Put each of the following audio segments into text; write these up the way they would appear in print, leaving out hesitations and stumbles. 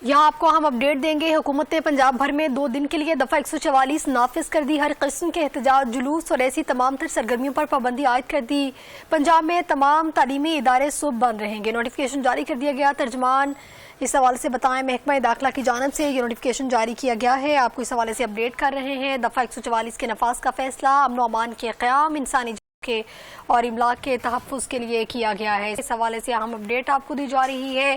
यहाँ आपको हम अपडेट देंगे। हुकूमत ने पंजाब भर में 2 दिन के लिए दफा 144 नाफिज कर दी। हर किस्म के एहतजाज, जुलूस और ऐसी तमाम तर सरगर्मियों पर पाबंदी आयद कर दी। पंजाब में तमाम तालीमी इदारे सुबह बंद रहेंगे। नोटिफिकेशन जारी कर दिया गया। तर्जमान इस हवाले से बताएं, महकमा दाखिला की जानिब से ये नोटिफिकेशन जारी किया गया है। आपको इस हवाले से अपडेट कर रहे हैं। दफा 144 के नफाज का फैसला अमन व अमान के क़याम, इंसानी के और इमलाक के तहफ़्फ़ुज़ के लिए किया गया है। इस हवाले से अहम अपडेट आपको दी जा रही है।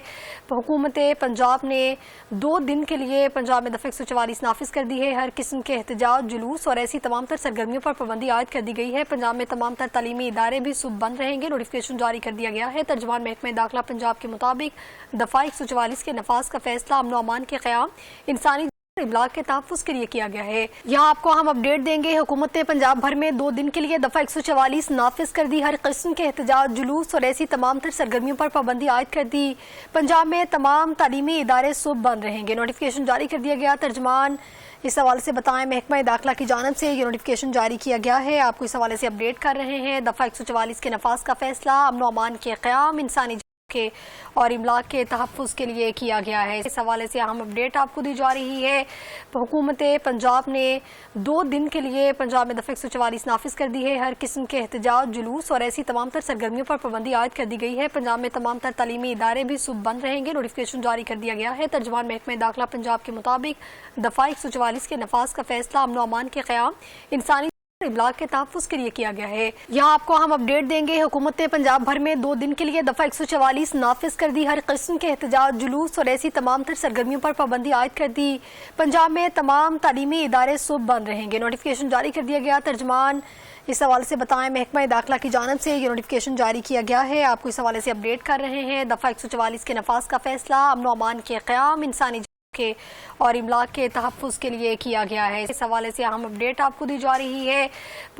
हुकूमत पंजाब ने 2 दिन के लिए पंजाब में दफ़ा 144 नाफिज कर दी है। हर किस्म के एहतजाज, जुलूस और ऐसी तमाम तर सरगर्मियों पर पाबंदी आयद कर दी गई है। पंजाब में तमाम तर तालीमी इदारे भी सुबह बंद रहेंगे। नोटिफिकेशन जारी कर दिया गया है। तर्जुमान महकमा दाखिला पंजाब के मुताबिक दफ़ा 144 के नफाज का फैसला अमन व अमान के क़याम, इंसानी इमलाक के तहफ़्फ़ुज़ के लिए किया गया है। यहाँ आपको हम अपडेट देंगे। हुकूमत ने पंजाब भर में 2 दिन के लिए दफा 144 नाफिज कर दी। हर किस्म के एहतजाज, जुलूस और ऐसी तमाम तर सरगर्मियों पर पाबंदी आयद कर दी। पंजाब में तमाम तालीमी इदारे सुबह बंद रहेंगे। नोटिफिकेशन जारी कर दिया गया। तर्जुमान इस हवाले से बताएं, महकमा दाखिला की जानिब से ये नोटिफिकेशन जारी किया गया है। आपको इस हवाले से अपडेट कर रहे हैं। दफा 144 के नफाज का फैसला अमन व अमान के क़याम, इंसानी के और इमलाक के तहफ़्फ़ुज़ के लिए किया गया है। इस हवाले से अहम अपडेट आपको दी जा रही है। हुकूमत पंजाब ने 2 दिन के लिए पंजाब में दफ़ा 144 नाफिज कर दी है। हर किस्म के एहतजाज, जुलूस और ऐसी तमाम तर सरगर्मियों पर पाबंदी आयद कर दी गई है। पंजाब में तमाम तर तालीमी इदारे भी सुबह बंद रहेंगे। नोटिफिकेशन जारी कर दिया गया है। तर्जुमान महकमा दाखिला पंजाब के मुताबिक दफ़ा 144 के नफाज का फैसला अमन व अमान के क़याम, इंसानी इमलाक के तहफ़्फ़ुज़ के लिए किया गया है। यहाँ आपको हम अपडेट देंगे। हुकूमत ने पंजाब भर में 2 दिन के लिए दफा 144 नाफिज कर दी। हर किस्म के एहतजाज, जुलूस और ऐसी तमाम तर सरगर्मियों पर पाबंदी आयद कर दी। पंजाब में तमाम तालीमी इदारे सुबह बंद रहेंगे। नोटिफिकेशन जारी कर दिया गया। तर्जुमान इस हवाले से बताएं, महकमा दाखिला की जानिब से ये नोटिफिकेशन जारी किया गया है। आपको इस हवाले से अपडेट कर रहे हैं। दफा 144 के नफाज का फैसला अमन व अमान के क़याम, इंसानी के और इमलाक के तहफ़्फ़ुज़ के लिए किया गया है। इस हवाले से अहम अपडेट आपको दी जा रही है।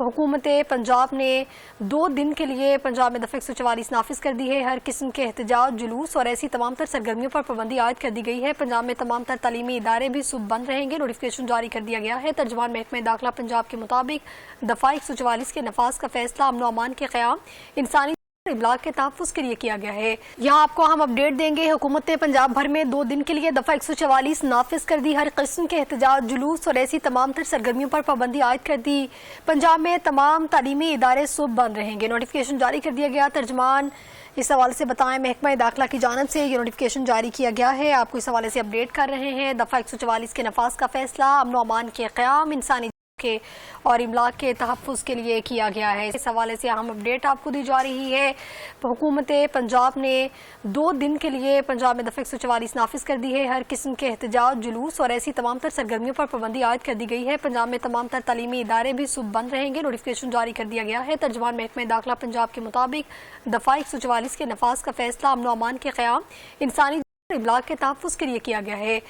हुकूमत पंजाब ने 2 दिन के लिए पंजाब में दफ़ा 144 नाफिज कर दी है। हर किस्म के एहतजाज, जुलूस और ऐसी तमाम तर सरगर्मियों पर पाबंदी आयद कर दी गई है। पंजाब में तमाम तर तालीमी इदारे भी सुबह बंद रहेंगे। नोटिफिकेशन जारी कर दिया गया है। तर्जुमान महकमा दाखिला पंजाब के मुताबिक दफ़ा 144 के नफाज का फैसला अमन व अमान के क़याम, इंसानी इमलाक के तहफ़्फ़ुज़ के लिए किया गया है। यहाँ आपको हम अपडेट देंगे। हुकूमत ने पंजाब भर में 2 दिन के लिए दफा 144 नाफिज कर दी। हर किस्म के एहतजाज, जुलूस और ऐसी तमाम तर सरगर्मियों पर पाबंदी आयद कर दी। पंजाब में तमाम तालीमी इदारे सुबह बंद रहेंगे। नोटिफिकेशन जारी कर दिया गया। तर्जुमान इस हवाले से बताएं, महकमा दाखिला की जानिब से ये नोटिफिकेशन जारी किया गया है। आपको इस हवाले से अपडेट कर रहे हैं। दफा 144 के नफाज का फैसला अमन व अमान के क़याम, इंसानी के और इमलाक के तहफ़्फ़ुज़ के लिए किया गया है। इस हवाले से अहम अपडेट आपको दी जा रही है। हुकूमत पंजाब ने 2 दिन के लिए पंजाब में दफ़ा 144 नाफिज कर दी है। हर किस्म के एहतजाज, जुलूस और ऐसी तमाम तर सरगर्मियों पर पाबंदी आयद कर दी गई है। पंजाब में तमाम तर तालीमी इदारे भी सुबह बंद रहेंगे। नोटिफिकेशन जारी कर दिया गया है। तर्जुमान महकमा दाखिला पंजाब के मुताबिक दफ़ा 144 के नफाज का फैसला अमन व अमान के क़याम, इंसानी इमलाक के तहफ़्फ़ुज़ के लिए किया गया है।